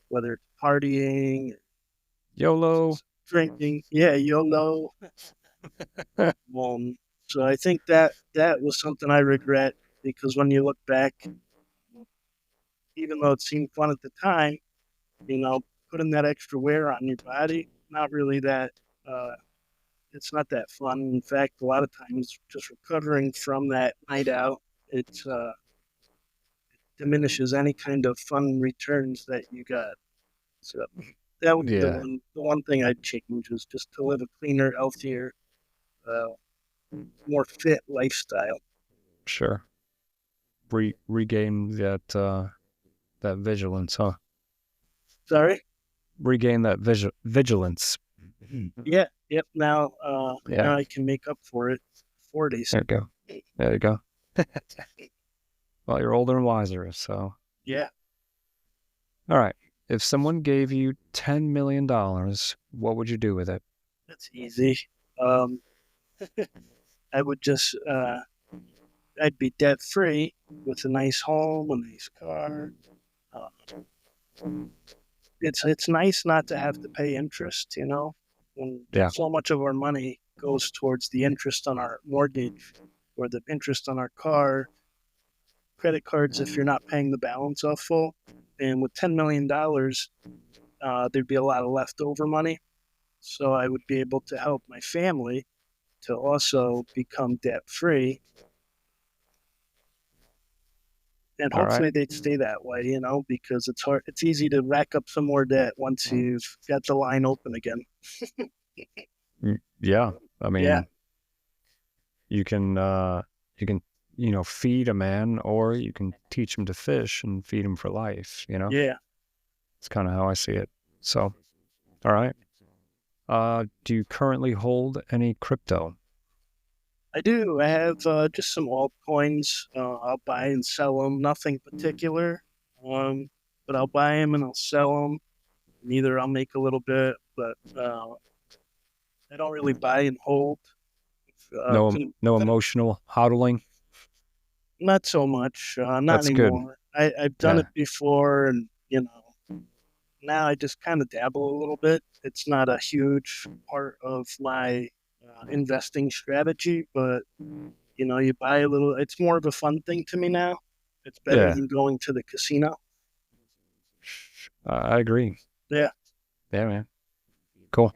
[SPEAKER 3] whether it's partying,
[SPEAKER 2] YOLO.
[SPEAKER 3] drinking. Yeah, you'll know. Um, so I think that was something I regret because when you look back, even though it seemed fun at the time, you know, putting that extra wear on your body, not really that. Uh, it's not that fun. In fact, a lot of times, just recovering from that night out, it diminishes any kind of fun returns that you got. So that would be the
[SPEAKER 2] Yeah,
[SPEAKER 3] one thing I'd change is just to live a cleaner, healthier, uh, more fit lifestyle.
[SPEAKER 2] sure. Regain that vigilance, huh?
[SPEAKER 3] Sorry.
[SPEAKER 2] Regain that vigilance.
[SPEAKER 3] Yeah. Yep. Now
[SPEAKER 2] Yeah,
[SPEAKER 3] I can make up for it. 40s.
[SPEAKER 2] there you go. There you go. Well, you're older and wiser, so.
[SPEAKER 3] Yeah.
[SPEAKER 2] All right. If someone gave you $10 million, what would you do with it?
[SPEAKER 3] That's easy. Um, I would just I'd be debt free with a nice home, a nice car. Uh, it's nice not to have to pay interest, when
[SPEAKER 2] Yeah.
[SPEAKER 3] so much of our money goes towards the interest on our mortgage or the interest on our car, credit cards if you're not paying the balance off full. And with $10 million, there'd be a lot of leftover money, so I would be able to help my family to also become debt free, and
[SPEAKER 2] All right.
[SPEAKER 3] hopefully they'd stay that way, because it's easy to rack up some more debt once you've got the line open again.
[SPEAKER 2] Yeah. I
[SPEAKER 3] Yeah.
[SPEAKER 2] mean, you can you can feed a man, or you can teach him to fish and feed him for life.
[SPEAKER 3] Yeah.
[SPEAKER 2] It's kind of how I see it. So, all right. Do you currently hold any crypto?
[SPEAKER 3] I do. I have just some altcoins. I'll buy and sell them. Nothing particular, um, but I'll buy them and I'll sell them. And either I'll make a little bit, but I don't really buy and hold.
[SPEAKER 2] No,
[SPEAKER 3] Couldn't,
[SPEAKER 2] no emotional hodling.
[SPEAKER 3] not so much. Not
[SPEAKER 2] That's good.
[SPEAKER 3] anymore. I've done
[SPEAKER 2] Yeah.
[SPEAKER 3] it before, and now I just kind of dabble a little bit. It's not a huge part of my investing strategy, but you buy a little. It's more of a fun thing to me now. It's better
[SPEAKER 2] Yeah.
[SPEAKER 3] than going to the casino.
[SPEAKER 2] I agree.
[SPEAKER 3] Yeah.
[SPEAKER 2] Yeah, man. Cool.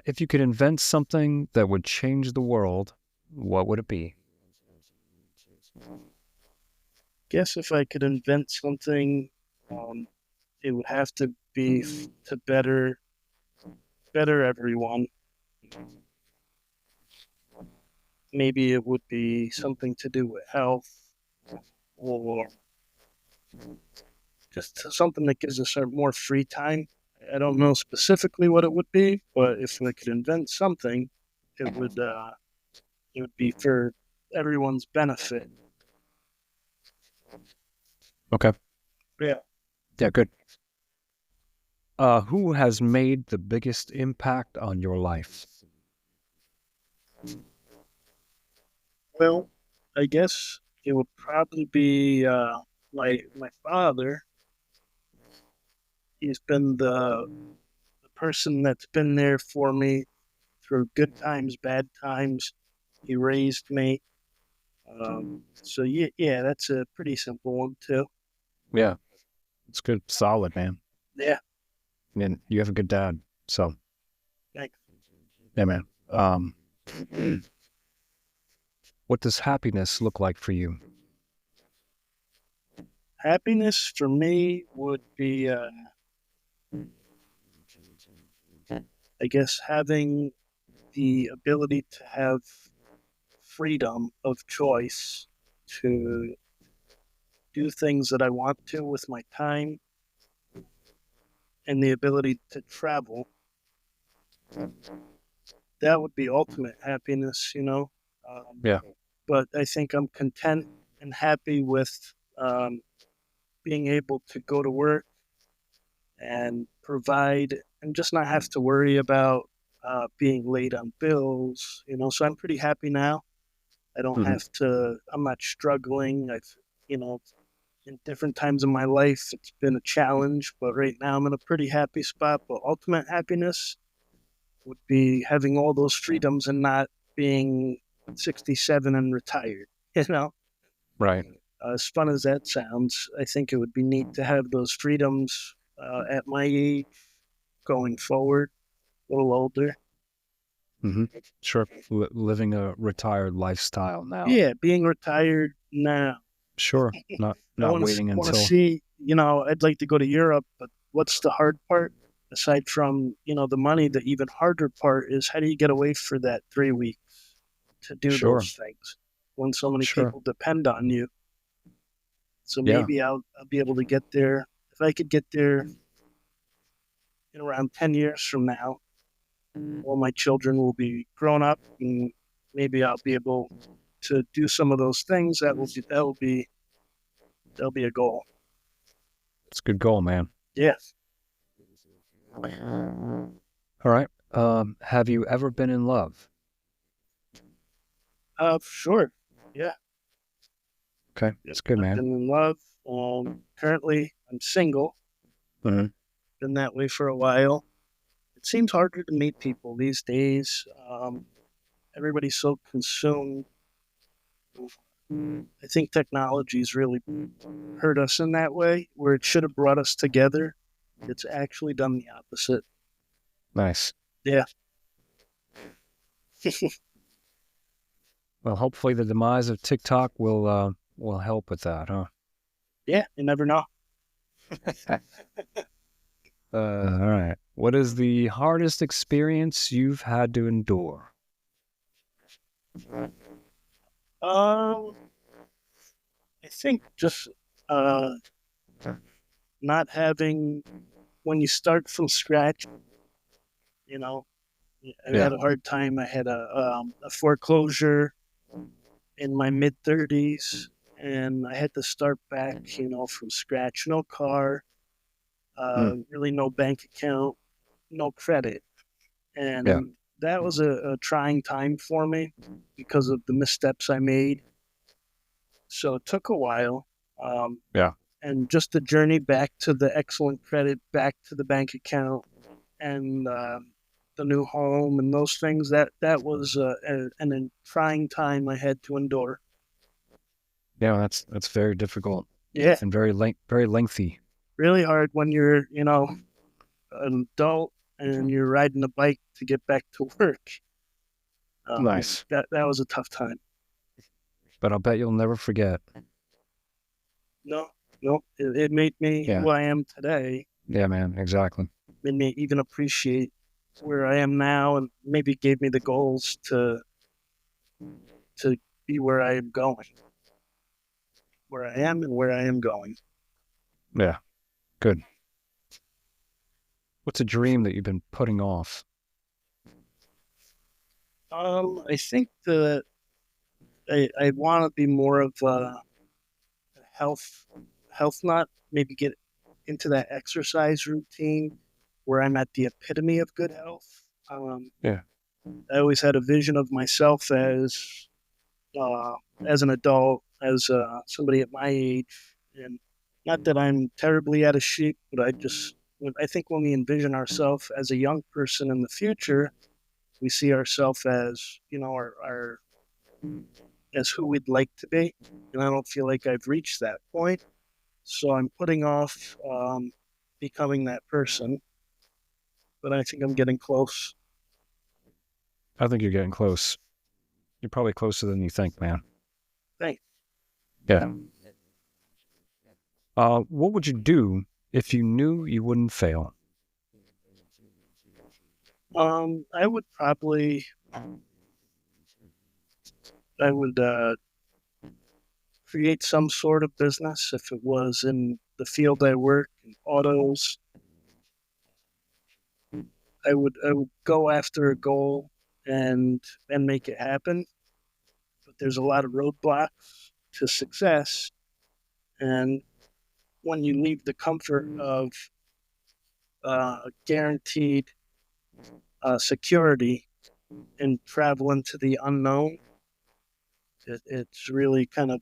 [SPEAKER 2] If you could invent something that would change the world, what would it be?
[SPEAKER 3] Guess if I could invent something, um, it would have to be to better everyone. Maybe it would be something to do with health, or just something that gives us more free time. I don't know specifically what it would be, but if I could invent something, it would uh, it would be for everyone's benefit.
[SPEAKER 2] Okay.
[SPEAKER 3] Yeah.
[SPEAKER 2] Yeah, good. Who has made the biggest impact on your life?
[SPEAKER 3] Well, I guess it would probably be my father. He's been the person that's been there for me through good times, bad times. He raised me. So yeah, that's a pretty simple one too.
[SPEAKER 2] Yeah, it's good. Solid, man.
[SPEAKER 3] Yeah.
[SPEAKER 2] And you have a good dad. So,
[SPEAKER 3] Thanks.
[SPEAKER 2] yeah, man. What does happiness look like for you?
[SPEAKER 3] Happiness for me would be I guess having the ability to have freedom of choice to do things that I want to with my time and the ability to travel, that would be ultimate happiness, you know.
[SPEAKER 2] Yeah.
[SPEAKER 3] But I think I'm content and happy with being able to go to work and provide and just not have to worry about being late on bills, you know. So I'm pretty happy now. I don't
[SPEAKER 2] Hmm.
[SPEAKER 3] have to, I'm not struggling. You know, in different times in my life, it's been a challenge, but right now I'm in a pretty happy spot. But ultimate happiness would be having all those freedoms and not being 67 and retired, you know?
[SPEAKER 2] Right.
[SPEAKER 3] As fun as that sounds, I think it would be neat to have those freedoms at my age going forward, a little older.
[SPEAKER 2] Hmm. Sure. Living a retired lifestyle now.
[SPEAKER 3] Yeah, being retired now.
[SPEAKER 2] Sure. Not
[SPEAKER 3] I
[SPEAKER 2] not waiting
[SPEAKER 3] want to
[SPEAKER 2] until.
[SPEAKER 3] see, you know, I'd like to go to Europe, but what's the hard part? Aside from, you know, the money, the even harder part is how do you get away for that 3 weeks to do
[SPEAKER 2] Sure.
[SPEAKER 3] those things when so many
[SPEAKER 2] Sure.
[SPEAKER 3] people depend on you? So
[SPEAKER 2] Yeah.
[SPEAKER 3] maybe I'll be able to get there. If I could get there in around 10 years from now, all my children will be grown up and maybe I'll be able to do some of those things. That'll be a goal.
[SPEAKER 2] It's a good goal, man.
[SPEAKER 3] Yes.
[SPEAKER 2] All right. Have you ever been in love?
[SPEAKER 3] Sure. Yeah.
[SPEAKER 2] Okay.
[SPEAKER 3] Yep.
[SPEAKER 2] It's good,
[SPEAKER 3] I've
[SPEAKER 2] man.
[SPEAKER 3] been in love. Currently, I'm single.
[SPEAKER 2] Hmm.
[SPEAKER 3] Been that way for a while. It seems harder to meet people these days. Everybody's so consumed. I think technology's really hurt us in that way, where it should have brought us together. It's actually done the opposite.
[SPEAKER 2] Nice.
[SPEAKER 3] Yeah.
[SPEAKER 2] Well, hopefully the demise of TikTok will help with that, huh?
[SPEAKER 3] Yeah. You never know.
[SPEAKER 2] All right. What is the hardest experience you've had to endure?
[SPEAKER 3] Um, I think just uh, not having when you start from scratch. You know, I
[SPEAKER 2] Yeah.
[SPEAKER 3] had a hard time. I had a foreclosure in my mid 30s, and I had to start back, you know, from scratch. No car,
[SPEAKER 2] Mm.
[SPEAKER 3] really no bank account, no credit,
[SPEAKER 2] Yeah.
[SPEAKER 3] and that was a trying time for me because of the missteps I made. So it took a while, um,
[SPEAKER 2] Yeah.
[SPEAKER 3] and just the journey back to the excellent credit, back to the bank account, and the new home and those things. That was an trying time I had to endure.
[SPEAKER 2] Yeah. That's very difficult
[SPEAKER 3] Yeah,
[SPEAKER 2] and very lengthy.
[SPEAKER 3] really hard when you're, you know, an adult and you're riding a bike to get back to work.
[SPEAKER 2] Nice.
[SPEAKER 3] That was a tough time.
[SPEAKER 2] But I'll bet you'll never forget.
[SPEAKER 3] No, no, it made me
[SPEAKER 2] Yeah.
[SPEAKER 3] who I am today.
[SPEAKER 2] Yeah, man. Exactly.
[SPEAKER 3] Made me even appreciate where I am now, and maybe gave me the goals to be where I am going, where I am, and where I am going.
[SPEAKER 2] Yeah. Good. What's a dream that you've been putting off?
[SPEAKER 3] I think that I want to be more of a health health nut. Maybe get into that exercise routine where I'm at the epitome of good health.
[SPEAKER 2] Yeah.
[SPEAKER 3] I always had a vision of myself uh, as an adult, as somebody at my age, and not that I'm terribly out of shape, but I think when we envision ourselves as a young person in the future, we see ourselves as, you know, our as who we'd like to be, and I don't feel like I've reached that point. So I'm putting off becoming that person, but I think I'm getting close.
[SPEAKER 2] I think you're getting close. You're probably closer than you think, man.
[SPEAKER 3] Thanks.
[SPEAKER 2] Yeah. What would you do if you knew you wouldn't fail?
[SPEAKER 3] I would probably, I would create some sort of business if it was in the field I work in autos. I would go after a goal and make it happen. But there's a lot of roadblocks to success, and when you leave the comfort of guaranteed security and travel into the unknown, it's really kind of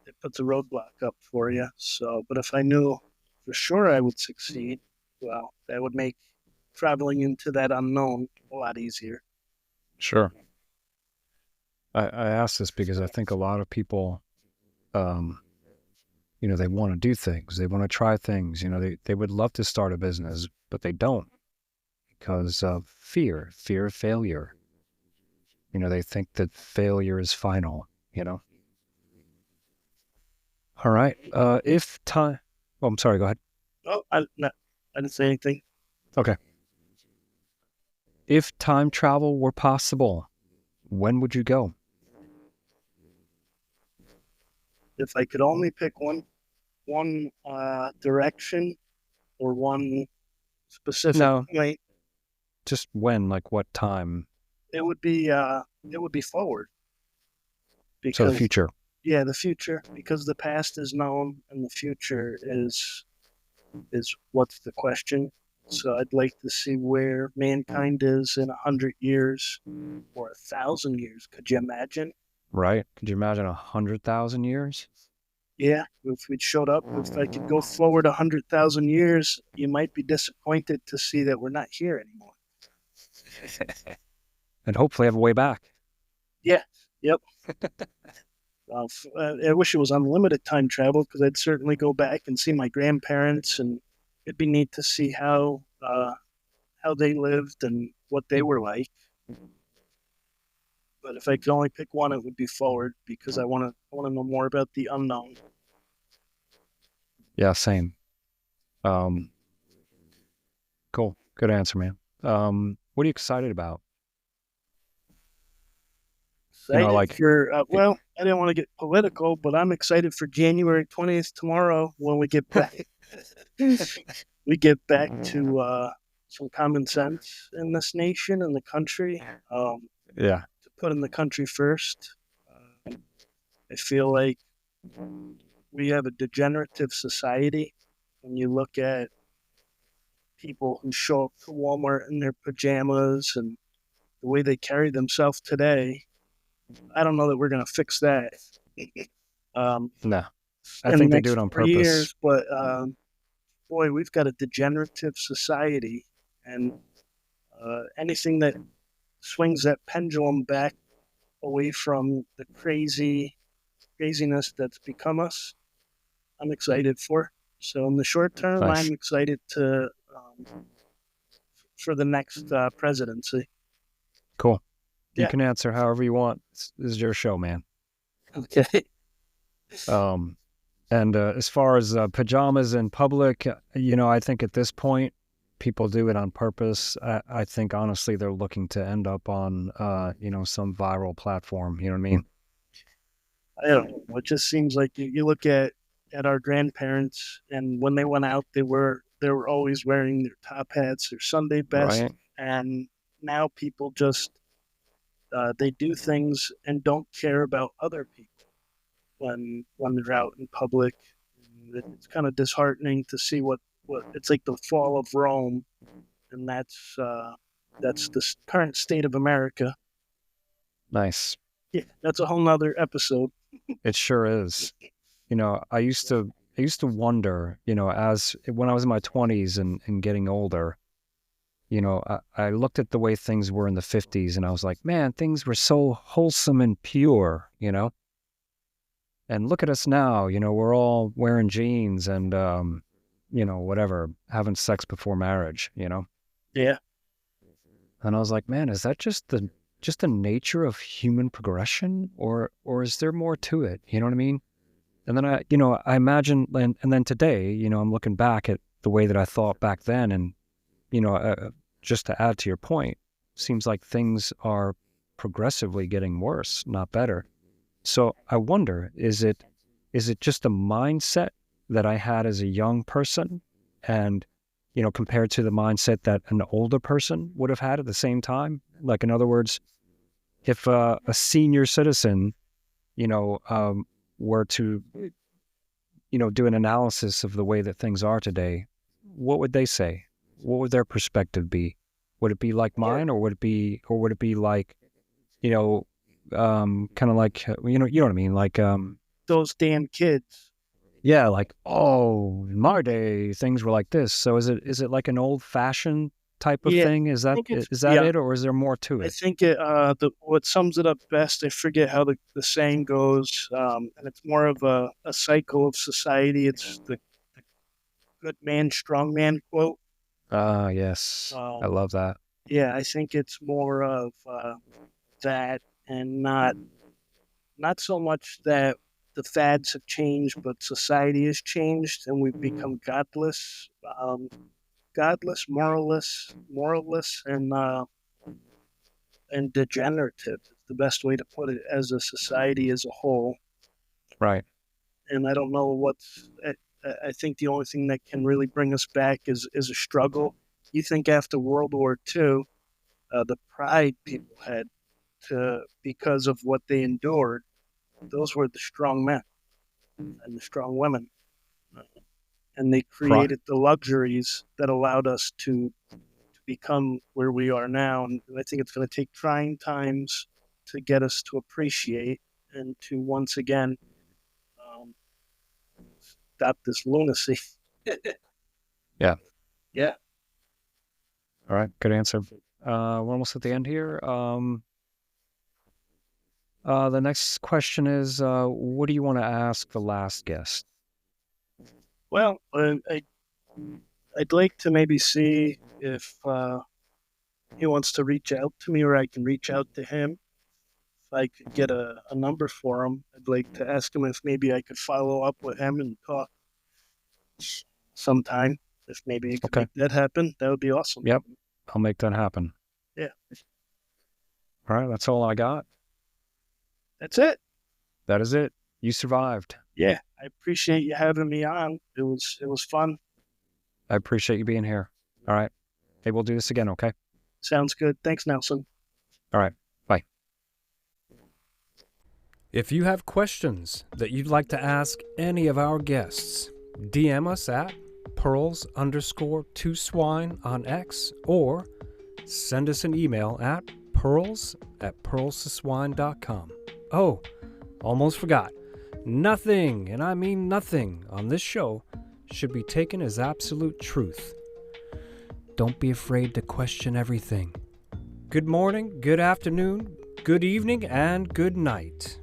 [SPEAKER 3] it puts a roadblock up for you. So, but if I knew for sure I would succeed, well, that would make traveling into that unknown a lot easier.
[SPEAKER 2] Sure. I ask this because I think a lot of people, um, they want to do things, they want to try things, they would love to start a business, but they don't because of fear of failure. They think that failure is final. All right. If time, oh, I'm sorry, go ahead.
[SPEAKER 3] Oh, I didn't say anything.
[SPEAKER 2] Okay. If time travel were possible, when would you go?
[SPEAKER 3] If I could only pick one direction or one specific
[SPEAKER 2] No,
[SPEAKER 3] point,
[SPEAKER 2] just when, like what time?
[SPEAKER 3] it would be forward
[SPEAKER 2] So the
[SPEAKER 3] because
[SPEAKER 2] future.
[SPEAKER 3] yeah, the future, because the past is known and the future is what's the question. So I'd like to see where mankind is in 100 years or 1,000 years. Could you imagine?
[SPEAKER 2] Right? Could you imagine 100,000 years?
[SPEAKER 3] Yeah, if we'd showed up, if I could go forward 100,000 years, you might be disappointed to see that we're not here anymore.
[SPEAKER 2] And hopefully have a way back.
[SPEAKER 3] Yeah, yep. I wish it was unlimited time travel because I'd certainly go back and see my grandparents, and it'd be neat to see how they lived and what they were like. But if I could only pick one, it would be forward because I want to know more about the unknown.
[SPEAKER 2] Yeah, same. Um, cool. Good answer, man. What are you excited about?
[SPEAKER 3] Excited
[SPEAKER 2] Like,
[SPEAKER 3] for well, I didn't want to get political, but I'm excited for January 20th tomorrow when we get back. We get back to some common sense in this nation and the country.
[SPEAKER 2] yeah,
[SPEAKER 3] To put in the country first. I feel like we have a degenerative society. When you look at people who show up to Walmart in their pajamas and the way they carry themselves today, I don't know that we're going to fix that
[SPEAKER 2] no. I
[SPEAKER 3] in the
[SPEAKER 2] think they do
[SPEAKER 3] next
[SPEAKER 2] it on
[SPEAKER 3] 3 years.
[SPEAKER 2] purpose.
[SPEAKER 3] But boy, we've got a degenerative society, and anything that swings that pendulum back away from the craziness that's become us, I'm excited for. So in the short term,
[SPEAKER 2] Nice.
[SPEAKER 3] I'm excited to for the next presidency.
[SPEAKER 2] Cool. You
[SPEAKER 3] Yeah.
[SPEAKER 2] can answer however you want. This is your show, man.
[SPEAKER 3] Okay.
[SPEAKER 2] Um, and as far as pajamas in public, I think at this point, people do it on purpose. I think honestly, they're looking to end up on, some viral platform. You know what I mean?
[SPEAKER 3] I don't know. It just seems like you look at our grandparents, and when they went out, they were always wearing their top hats, their Sunday best,
[SPEAKER 2] Right.
[SPEAKER 3] and now people just they do things and don't care about other people when they're out in public. It's kind of disheartening to see what it's like the fall of Rome, and that's the current state of America.
[SPEAKER 2] Nice.
[SPEAKER 3] Yeah, that's a whole nother episode.
[SPEAKER 2] It sure is. I used to wonder, as when I was in my 20s and getting older, I looked at the way things were in the 50s and I was like, man, things were so wholesome and pure. And look at us now, we're all wearing jeans and, whatever, having sex before marriage.
[SPEAKER 3] Yeah,
[SPEAKER 2] And I was like, man, is that just the nature of human progression or is there more to it? You know what I mean? And then I imagine, and then today, I'm looking back at the way that I thought back then and, you know, just to add to your point, seems like things are progressively getting worse, not better. So I wonder, is it just a mindset that I had as a young person, and compared to the mindset that an older person would have had at the same time? Like, in other words, if a senior citizen, were to, do an analysis of the way that things are today, what would they say? What would their perspective be? Would it be like mine, or would it be like, kind of like, you know what I mean? Like,
[SPEAKER 3] Those damn kids.
[SPEAKER 2] yeah, like, oh, in my day, things were like this. So is it like an old fashioned type of thing? Is
[SPEAKER 3] I
[SPEAKER 2] that
[SPEAKER 3] think it's
[SPEAKER 2] it, or is there more to
[SPEAKER 3] I
[SPEAKER 2] it?
[SPEAKER 3] think what sums it up best. I forget how the saying goes, and it's more of a cycle of society. It's the good man, strong man quote.
[SPEAKER 2] Ah, yes, I
[SPEAKER 3] Um,
[SPEAKER 2] love that.
[SPEAKER 3] yeah, I think it's more of that, and not so much that the fads have changed, but society has changed, and we've become godless, moralless, and degenerative. Is the best way to put it as a society as a whole.
[SPEAKER 2] Right,
[SPEAKER 3] And I don't know what's. I think the only thing that can really bring us back is a struggle. You think after World War II, the pride people had to because of what they endured, those were the strong men and the strong women, and they
[SPEAKER 2] right,
[SPEAKER 3] created the luxuries that allowed us to become where we are now. And I think it's going to take trying times to get us to appreciate and to once again um, stop this lunacy.
[SPEAKER 2] yeah.
[SPEAKER 3] Yeah.
[SPEAKER 2] All right, good answer. We're almost at the end here. The next question is, what do you want to ask the last guest?
[SPEAKER 3] Well, I'd like to maybe see if he wants to reach out to me or I can reach out to him. If I could get a number for him, I'd like to ask him if maybe I could follow up with him and talk sometime. If maybe he could
[SPEAKER 2] Okay.
[SPEAKER 3] make that happen, that would be awesome.
[SPEAKER 2] Yep, I'll make that happen.
[SPEAKER 3] Yeah.
[SPEAKER 2] All right, that's all I got.
[SPEAKER 3] That's it.
[SPEAKER 2] That is it. You survived.
[SPEAKER 3] Yeah. I appreciate you having me on. It was fun.
[SPEAKER 2] I appreciate you being here. All right. Hey, we'll do this again, okay?
[SPEAKER 3] Sounds good. Thanks, Nelson.
[SPEAKER 2] All right. Bye. If you have questions that you'd like to ask any of our guests, DM us at pearls_2swine on X, or send us an email at pearls@pearlstoswine.com. Oh, almost forgot. Nothing, and I mean nothing, on this show should be taken as absolute truth. Don't be afraid to question everything. Good morning, good afternoon, good evening, and good night.